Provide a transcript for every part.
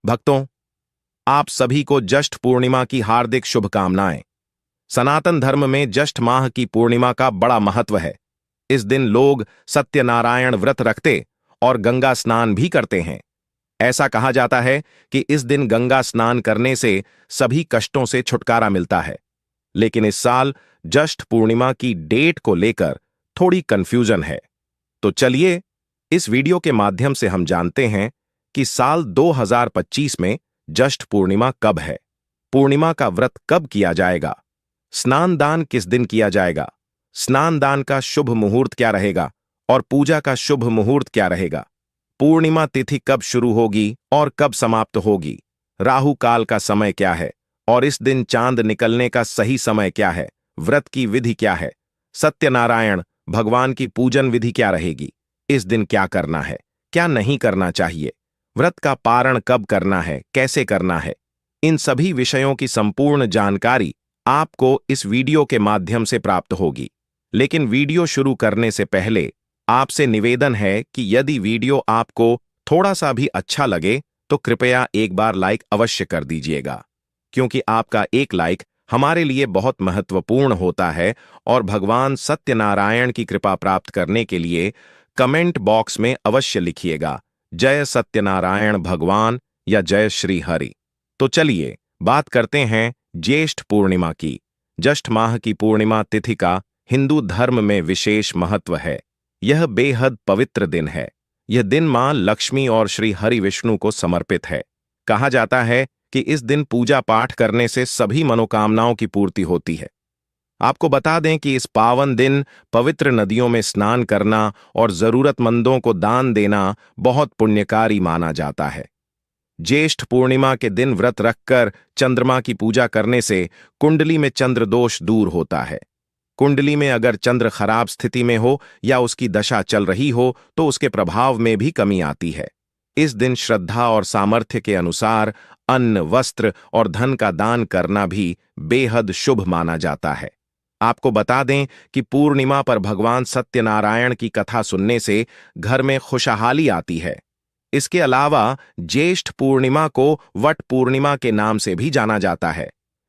भक्तों, आप सभी को ज्येष्ठ पूर्णिमा की हार्दिक शुभकामनाएं। सनातन धर्म में ज्येष्ठ माह की पूर्णिमा का बड़ा महत्व है। इस दिन लोग सत्यनारायण व्रत रखते और गंगा स्नान भी करते हैं। ऐसा कहा जाता है कि इस दिन गंगा स्नान करने से सभी कष्टों से छुटकारा मिलता है। लेकिन इस साल ज्येष्ठ पूर्णिमा की डेट को लेकर थोड़ी कंफ्यूजन है। तो चलिए, इस वीडियो के माध्यम से हम जानते हैं कि साल 2025 में ज्येष्ठ पूर्णिमा कब है, पूर्णिमा का व्रत कब किया जाएगा, स्नान दान किस दिन किया जाएगा, स्नान दान का शुभ मुहूर्त क्या रहेगा और पूजा का शुभ मुहूर्त क्या रहेगा, पूर्णिमा तिथि कब शुरू होगी और कब समाप्त होगी, राहु काल का समय क्या है और इस दिन चांद निकलने का सही समय क्या है, व्रत की विधि क्या है, सत्यनारायण भगवान की पूजन विधि क्या रहेगी, इस दिन क्या करना है, क्या नहीं करना चाहिए, व्रत का पारण कब करना है, कैसे करना है, इन सभी विषयों की संपूर्ण जानकारी आपको इस वीडियो के माध्यम से प्राप्त होगी। लेकिन वीडियो शुरू करने से पहले आपसे निवेदन है कि यदि वीडियो आपको थोड़ा सा भी अच्छा लगे तो कृपया एक बार लाइक अवश्य कर दीजिएगा, क्योंकि आपका एक लाइक हमारे लिए बहुत महत्वपूर्ण होता है और भगवान सत्यनारायण की कृपा प्राप्त करने के लिए कमेंट बॉक्स में अवश्य लिखिएगा, जय सत्यनारायण भगवान या जय श्री हरि। तो चलिए बात करते हैं ज्येष्ठ पूर्णिमा की। ज्येष्ठ माह की पूर्णिमा तिथि का हिंदू धर्म में विशेष महत्व है। यह बेहद पवित्र दिन है। यह दिन मां लक्ष्मी और श्री हरि विष्णु को समर्पित है। कहा जाता है कि इस दिन पूजा पाठ करने से सभी मनोकामनाओं की पूर्ति होती है। आपको बता दें कि इस पावन दिन पवित्र नदियों में स्नान करना और जरूरतमंदों को दान देना बहुत पुण्यकारी माना जाता है। ज्येष्ठ पूर्णिमा के दिन व्रत रखकर चंद्रमा की पूजा करने से कुंडली में चंद्र दोष दूर होता है। कुंडली में अगर चंद्र खराब स्थिति में हो या उसकी दशा चल रही हो तो उसके प्रभाव में भी कमी आती है। इस दिन श्रद्धा और सामर्थ्य के अनुसार अन्न, वस्त्र और धन का दान करना भी बेहद शुभ माना जाता है। आपको बता दें कि पूर्णिमा पर भगवान सत्यनारायण की कथा सुनने से घर में खुशहाली आती है। इसके अलावा ज्येष्ठ पूर्णिमा को वट पूर्णिमा के नाम से भी जाना जाता है।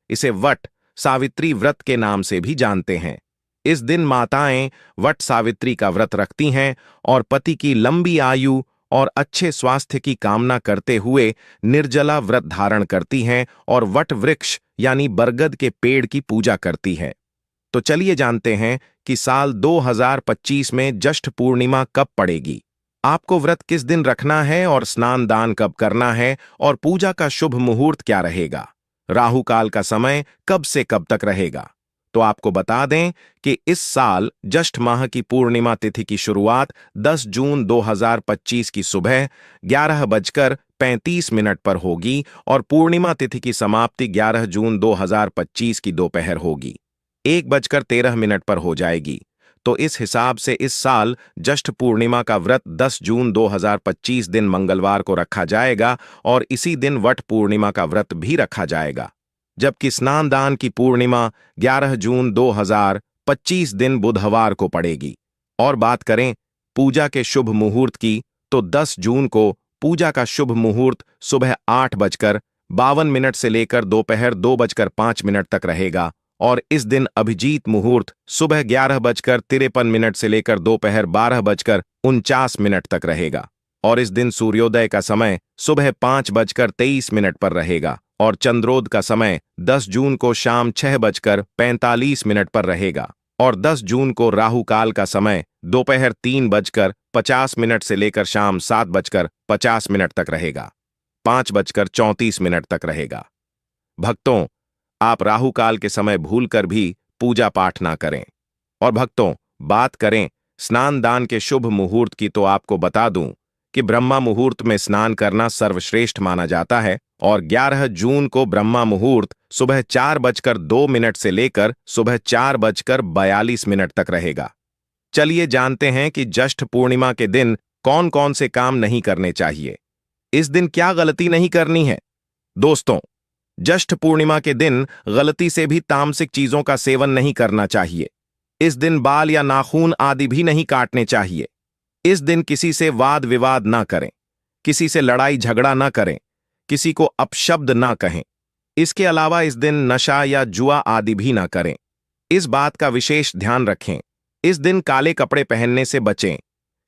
इसे वट सावित्री व्रत के नाम से भी जानते हैं। इस दिन माताएं वट सावित्री का व्रत रखती हैं और पति की लंबी आयु और अच्छे स्वास्थ्य की कामना करते हुए निर्जला व्रत धारण करती हैं और वट वृक्ष यानी बरगद के पेड़ की पूजा करती हैं। तो चलिए जानते हैं कि साल 2025 में ज्येष्ठ पूर्णिमा कब पड़ेगी, आपको व्रत किस दिन रखना है और स्नान दान कब करना है और पूजा का शुभ मुहूर्त क्या रहेगा, राहु काल का समय कब से कब तक रहेगा। तो आपको बता दें कि इस साल ज्येष्ठ माह की पूर्णिमा तिथि की शुरुआत 10 जून 2025 की सुबह 11:35 पर होगी और पूर्णिमा तिथि की समाप्ति 11 जून 2025 की दोपहर होगी 1:13 पर हो जाएगी। तो इस हिसाब से इस साल ज्येष्ठ पूर्णिमा का व्रत 10 जून 2025 दिन मंगलवार को रखा जाएगा और इसी दिन वट पूर्णिमा का व्रत भी रखा जाएगा, जबकि स्नान दान की पूर्णिमा 11 जून 2025 दिन बुधवार को पड़ेगी। और बात करें पूजा के शुभ मुहूर्त की तो 10 जून को पूजा का शुभ मुहूर्त सुबह 8:52 से लेकर दोपहर 2:05 तक रहेगा और इस दिन अभिजीत मुहूर्त सुबह 11:53 से लेकर दोपहर 12:49 तक रहेगा और इस दिन सूर्योदय का समय सुबह 5:23 पर रहेगा और चंद्रोदय का समय 10 जून को शाम 6:45 पर रहेगा और 10 जून को राहु काल का समय दोपहर 3:50 से लेकर शाम 7:50 तक रहेगा, 5:34 तक रहेगा। भक्तों, आप राहु काल के समय भूलकर भी पूजा पाठ ना करें। और भक्तों, बात करें स्नान दान के शुभ मुहूर्त की तो आपको बता दूं कि ब्रह्मा मुहूर्त में स्नान करना सर्वश्रेष्ठ माना जाता है और 11 जून को ब्रह्मा मुहूर्त सुबह 4:02 से लेकर सुबह 4:42 तक रहेगा। चलिए जानते हैं कि ज्येष्ठ पूर्णिमा के दिन कौन कौन से काम नहीं करने चाहिए, इस दिन क्या गलती नहीं करनी है। दोस्तों, ज्येष्ठ पूर्णिमा के दिन गलती से भी तामसिक चीजों का सेवन नहीं करना चाहिए। इस दिन बाल या नाखून आदि भी नहीं काटने चाहिए। इस दिन किसी से वाद विवाद ना करें, किसी से लड़ाई झगड़ा ना करें, किसी को अपशब्द ना कहें। इसके अलावा इस दिन नशा या जुआ आदि भी ना करें। इस बात का विशेष ध्यान रखें। इस दिन काले कपड़े पहनने से बचें,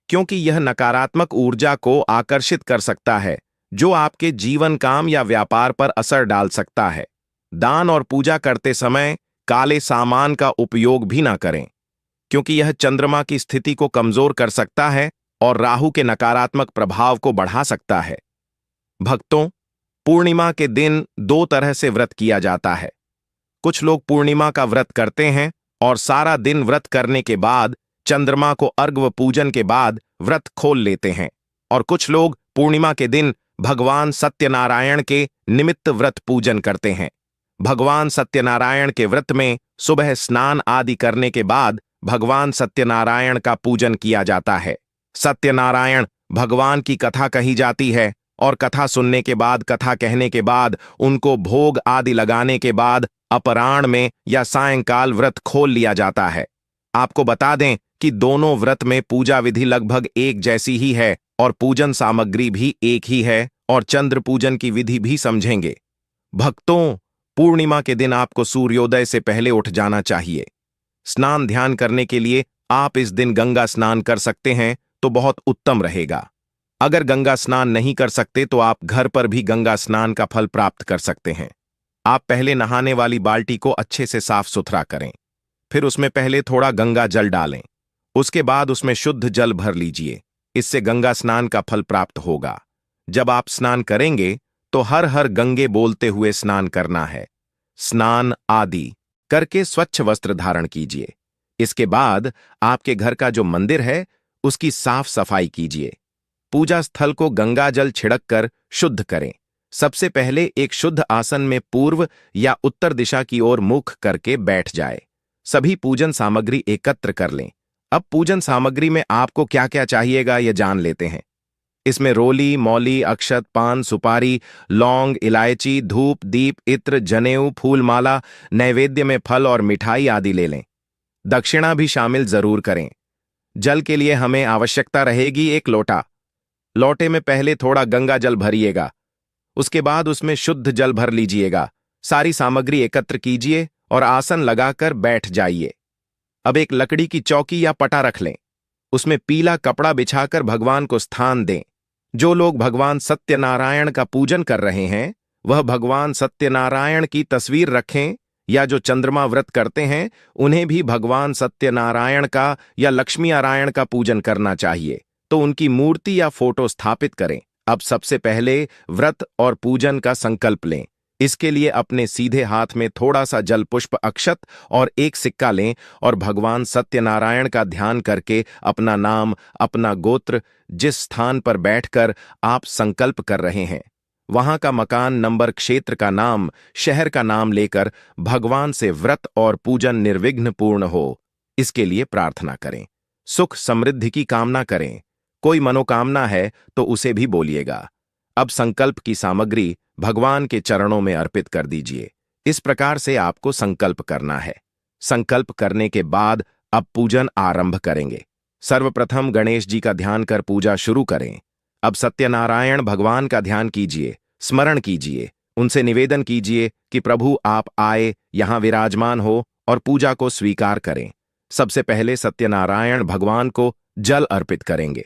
क्योंकि यह नकारात्मक ऊर्जा को आकर्षित कर सकता है, जो आपके जीवन, काम या व्यापार पर असर डाल सकता है। दान और पूजा करते समय काले सामान का उपयोग भी ना करें, क्योंकि यह चंद्रमा की स्थिति को कमजोर कर सकता है और राहु के नकारात्मक प्रभाव को बढ़ा सकता है। भक्तों, पूर्णिमा के दिन दो तरह से व्रत किया जाता है। कुछ लोग पूर्णिमा का व्रत करते हैं और सारा दिन व्रत करने के बाद चंद्रमा को अर्घ्य पूजन के बाद व्रत खोल लेते हैं, और कुछ लोग पूर्णिमा के दिन भगवान सत्यनारायण के निमित्त व्रत पूजन करते हैं। भगवान सत्यनारायण के व्रत में सुबह स्नान आदि करने के बाद भगवान सत्यनारायण का पूजन किया जाता है। सत्यनारायण भगवान की कथा कही जाती है और कथा सुनने के बाद, कथा कहने के बाद, उनको भोग आदि लगाने के बाद अपराह्न में या सायंकाल व्रत खोल लिया जाता है। आपको बता दें कि दोनों व्रत में पूजा विधि लगभग एक जैसी ही है और पूजन सामग्री भी एक ही है, और चंद्र पूजन की विधि भी समझेंगे। भक्तों, पूर्णिमा के दिन आपको सूर्योदय से पहले उठ जाना चाहिए। स्नान ध्यान करने के लिए आप इस दिन गंगा स्नान कर सकते हैं तो बहुत उत्तम रहेगा। अगर गंगा स्नान नहीं कर सकते तो आप घर पर भी गंगा स्नान का फल प्राप्त कर सकते हैं। आप पहले नहाने वाली बाल्टी को अच्छे से साफ सुथरा करें, फिर उसमें पहले थोड़ा गंगा जल डालें, उसके बाद उसमें शुद्ध जल भर लीजिए। इससे गंगा स्नान का फल प्राप्त होगा। जब आप स्नान करेंगे तो हर हर गंगे बोलते हुए स्नान करना है। स्नान आदि करके स्वच्छ वस्त्र धारण कीजिए। इसके बाद आपके घर का जो मंदिर है उसकी साफ सफाई कीजिए। पूजा स्थल को गंगा जल छिड़क कर शुद्ध करें। सबसे पहले एक शुद्ध आसन में पूर्व या उत्तर दिशा की ओर मुख करके बैठ जाए। सभी पूजन सामग्री एकत्र कर लें। अब पूजन सामग्री में आपको क्या क्या चाहिएगा यह जान लेते हैं। इसमें रोली, मौली, अक्षत, पान, सुपारी, लौंग, इलायची, धूप, दीप, इत्र, जनेऊ, फूलमाला, नैवेद्य में फल और मिठाई आदि ले लें। दक्षिणा भी शामिल जरूर करें। जल के लिए हमें आवश्यकता रहेगी एक लोटा। लोटे में पहले थोड़ा गंगा जल भरिएगा, उसके बाद उसमें शुद्ध जल भर लीजिएगा। सारी सामग्री एकत्र कीजिए और आसन लगाकर बैठ जाइए। अब एक लकड़ी की चौकी या पटा रख लें, उसमें पीला कपड़ा बिछाकर भगवान को स्थान दें। जो लोग भगवान सत्यनारायण का पूजन कर रहे हैं वह भगवान सत्यनारायण की तस्वीर रखें, या जो चंद्रमा व्रत करते हैं उन्हें भी भगवान सत्यनारायण का या लक्ष्मी नारायण का पूजन करना चाहिए, तो उनकी मूर्ति या फोटो स्थापित करें। अब सबसे पहले व्रत और पूजन का संकल्प लें। इसके लिए अपने सीधे हाथ में थोड़ा सा जल, पुष्प, अक्षत और एक सिक्का लें और भगवान सत्यनारायण का ध्यान करके अपना नाम, अपना गोत्र, जिस स्थान पर बैठकर आप संकल्प कर रहे हैं वहां का मकान नंबर, क्षेत्र का नाम, शहर का नाम लेकर भगवान से व्रत और पूजन निर्विघ्न पूर्ण हो, इसके लिए प्रार्थना करें। सुख समृद्धि की कामना करें। कोई मनोकामना है तो उसे भी बोलिएगा। अब संकल्प की सामग्री भगवान के चरणों में अर्पित कर दीजिए। इस प्रकार से आपको संकल्प करना है। संकल्प करने के बाद अब पूजन आरंभ करेंगे। सर्वप्रथम गणेश जी का ध्यान कर पूजा शुरू करें। अब सत्यनारायण भगवान का ध्यान कीजिए, स्मरण कीजिए, उनसे निवेदन कीजिए कि प्रभु आप आए, यहां विराजमान हो और पूजा को स्वीकार करें। सबसे पहले सत्यनारायण भगवान को जल अर्पित करेंगे।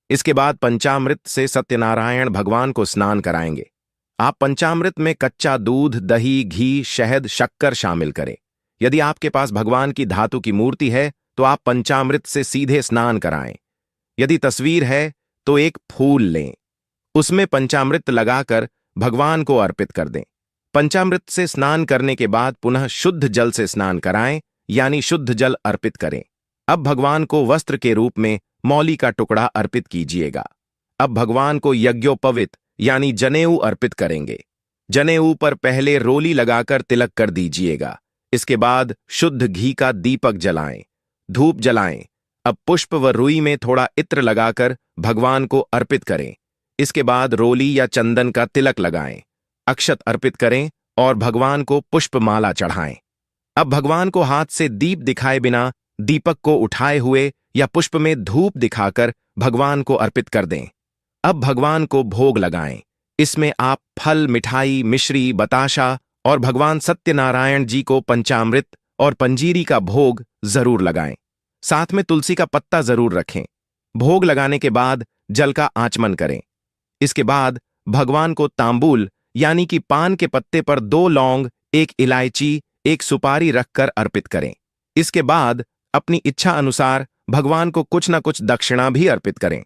इसके बाद पंचामृत से सत्यनारायण भगवान को स्नान कराएंगे। आप पंचामृत में कच्चा दूध, दही, घी, शहद, शक्कर शामिल करें। यदि आपके पास भगवान की धातु की मूर्ति है तो आप पंचामृत से सीधे स्नान कराएं। यदि तस्वीर है तो एक फूल लें, उसमें पंचामृत लगाकर भगवान को अर्पित कर दें। पंचामृत से स्नान करने के बाद पुनः शुद्ध जल से स्नान कराएं, यानी शुद्ध जल अर्पित करें। अब भगवान को वस्त्र के रूप में मौली का टुकड़ा अर्पित कीजिएगा। अब भगवान को यज्ञोपवीत यानी जनेऊ अर्पित करेंगे। जनेऊ पर पहले रोली लगाकर तिलक कर दीजिएगा। इसके बाद शुद्ध घी का दीपक जलाएं, धूप जलाएं। अब पुष्प व रुई में थोड़ा इत्र लगाकर भगवान को अर्पित करें। इसके बाद रोली या चंदन का तिलक लगाएं, अक्षत अर्पित करें और भगवान को पुष्पमाला चढ़ाएं। अब भगवान को हाथ से दीप दिखाए बिना दीपक को उठाए हुए या पुष्प में धूप दिखाकर भगवान को अर्पित कर दें। अब भगवान को भोग लगाएं। इसमें आप फल, मिठाई, मिश्री, बताशा और भगवान सत्यनारायण जी को पंचामृत और पंजीरी का भोग जरूर लगाएं। साथ में तुलसी का पत्ता जरूर रखें। भोग लगाने के बाद जल का आचमन करें। इसके बाद भगवान को तांबूल यानी कि पान के पत्ते पर 2 लौंग, 1 इलायची, 1 सुपारी रखकर अर्पित करें। इसके बाद अपनी इच्छा अनुसार भगवान को कुछ न कुछ दक्षिणा भी अर्पित करें।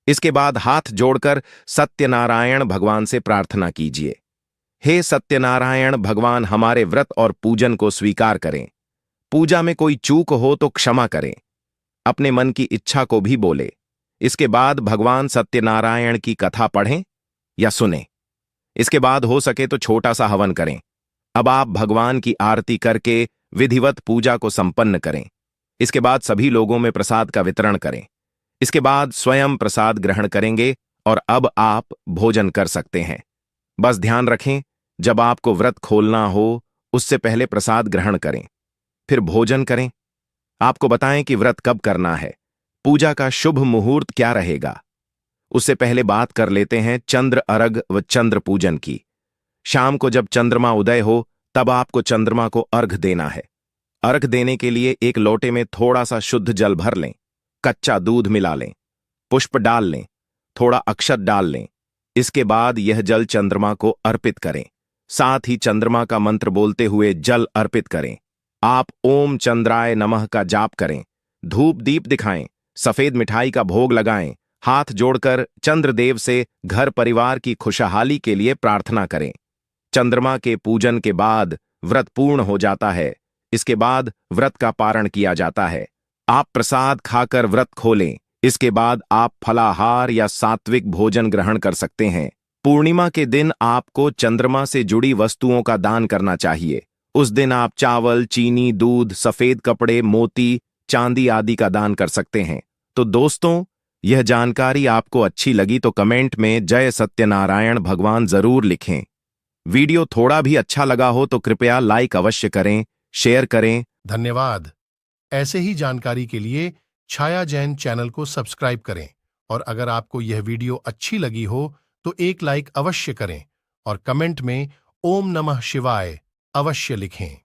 इसके बाद हाथ जोड़कर सत्यनारायण भगवान से प्रार्थना कीजिए, हे सत्यनारायण भगवान, हमारे व्रत और पूजन को स्वीकार करें। पूजा में कोई चूक हो तो क्षमा करें। अपने मन की इच्छा को भी बोले। इसके बाद भगवान सत्यनारायण की कथा पढ़ें या सुने। इसके बाद हो सके तो छोटा सा हवन करें। अब आप भगवान की आरती करके विधिवत पूजा को संपन्न करें। इसके बाद सभी लोगों में प्रसाद का वितरण करें। इसके बाद स्वयं प्रसाद ग्रहण करेंगे और अब आप भोजन कर सकते हैं। बस ध्यान रखें, जब आपको व्रत खोलना हो उससे पहले प्रसाद ग्रहण करें, फिर भोजन करें। आपको बताएं कि व्रत कब करना है, पूजा का शुभ मुहूर्त क्या रहेगा। उससे पहले बात कर लेते हैं चंद्र अर्घ व चंद्र पूजन की। शाम को जब चंद्रमा उदय हो तब आपको चंद्रमा को अर्घ देना है। अर्घ देने के लिए एक लोटे में थोड़ा सा शुद्ध जल भर लें, कच्चा दूध मिला लें, पुष्प डाल लें, थोड़ा अक्षत डाल लें। इसके बाद यह जल चंद्रमा को अर्पित करें। साथ ही चंद्रमा का मंत्र बोलते हुए जल अर्पित करें। आप ओम चंद्राय नमः का जाप करें, धूप दीप दिखाएं, सफेद मिठाई का भोग लगाएं, हाथ जोड़कर चंद्रदेव से घर परिवार की खुशहाली के लिए प्रार्थना करें। चंद्रमा के पूजन के बाद व्रत पूर्ण हो जाता है। इसके बाद व्रत का पारण किया जाता है। आप प्रसाद खाकर व्रत खोलें। इसके बाद आप फलाहार या सात्विक भोजन ग्रहण कर सकते हैं। पूर्णिमा के दिन आपको चंद्रमा से जुड़ी वस्तुओं का दान करना चाहिए। उस दिन आप चावल, चीनी, दूध, सफेद कपड़े, मोती, चांदी आदि का दान कर सकते हैं। तो दोस्तों, यह जानकारी आपको अच्छी लगी तो कमेंट में जय सत्यनारायण भगवान जरूर लिखें। वीडियो थोड़ा भी अच्छा लगा हो तो कृपया लाइक अवश्य करें, शेयर करें। धन्यवाद। ऐसे ही जानकारी के लिए छाया जैन चैनल को सब्सक्राइब करें और अगर आपको यह वीडियो अच्छी लगी हो तो एक लाइक अवश्य करें और कमेंट में ओम नमः शिवाय अवश्य लिखें।